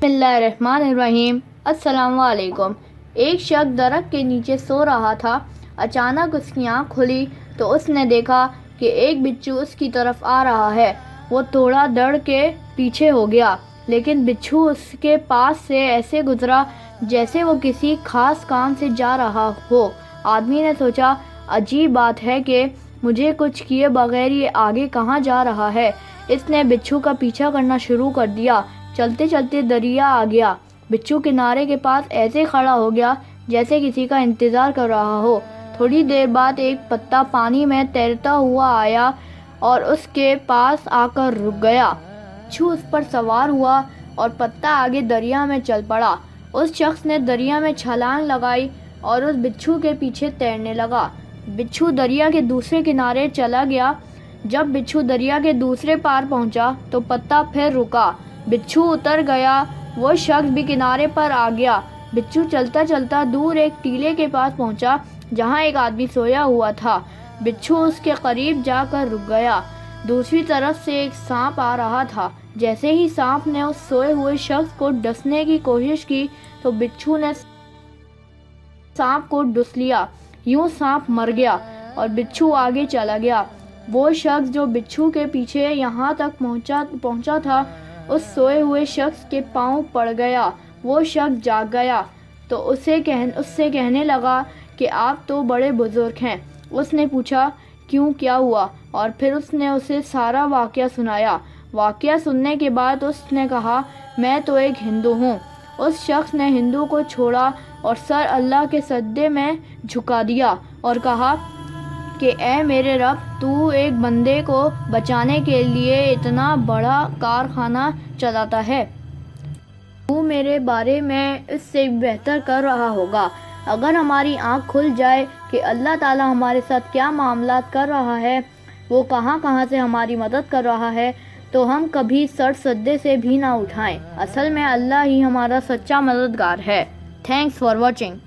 बिस्मिल्लाहिर्रहमानिर्रहीम। अस्सलाम वालेकुम। एक शख्स दरख्त के नीचे सो रहा था। अचानक उसकी आँख खुली तो उसने देखा कि एक बिच्छू उसकी तरफ आ रहा है। वो थोड़ा डर के पीछे हो गया, लेकिन बिच्छू उसके पास से ऐसे गुजरा जैसे वो किसी खास काम से जा रहा हो। आदमी ने सोचा, अजीब बात है कि मुझे कुछ किए बगैर ये आगे कहाँ जा रहा है। इसने बिच्छू का पीछा करना शुरू कर दिया। चलते चलते दरिया आ गया। बिच्छू किनारे के पास ऐसे खड़ा हो गया जैसे किसी का इंतज़ार कर रहा हो। थोड़ी देर बाद एक पत्ता पानी में तैरता हुआ आया और उसके पास आकर रुक गया। बिच्छू उस पर सवार हुआ और पत्ता आगे दरिया में चल पड़ा। उस शख्स ने दरिया में छलांग लगाई और उस बिच्छू के पीछे तैरने लगा। बिच्छू दरिया के दूसरे किनारे चला गया। जब बिच्छू दरिया के दूसरे पार पहुंचा तो पत्ता फिर रुका। बिच्छू उतर गया। वो शख्स भी किनारे पर आ गया। बिच्छू चलता चलता दूर एक टीले के पास पहुंचा जहां एक आदमी सोया हुआ था। बिच्छू उसके करीब जाकर रुक गया। दूसरी तरफ से एक सांप आ रहा था। जैसे ही सांप ने उस सोए हुए शख्स को डसने की कोशिश की तो बिच्छू ने सांप को डस लिया। यूं सांप मर गया और बिच्छू आगे चला गया। वो शख्स जो बिच्छू के पीछे यहाँ तक पहुंचा था, उस सोए हुए शख्स के पांव पड़ गया। वो शख्स जाग गया तो उससे कहने लगा कि आप तो बड़े बुजुर्ग हैं। उसने पूछा, क्यों, क्या हुआ? और फिर उसने उसे सारा वाक़या सुनाया। वाक़या सुनने के बाद उसने कहा, मैं तो एक हिंदू हूँ। उस शख्स ने हिंदू को छोड़ा और सर अल्लाह के सजदे में झुका दिया और कहा कि ऐ मेरे रब, तू एक बंदे को बचाने के लिए इतना बड़ा कारखाना चलाता है। तू मेरे बारे में इससे बेहतर कर रहा होगा। अगर हमारी आँख खुल जाए कि अल्लाह ताला हमारे साथ क्या मामलात कर रहा है, वो कहाँ कहाँ से हमारी मदद कर रहा है, तो हम कभी सर सजदे से भी ना उठाएं। असल में अल्लाह ही हमारा सच्चा मददगार है। Thanks for watching.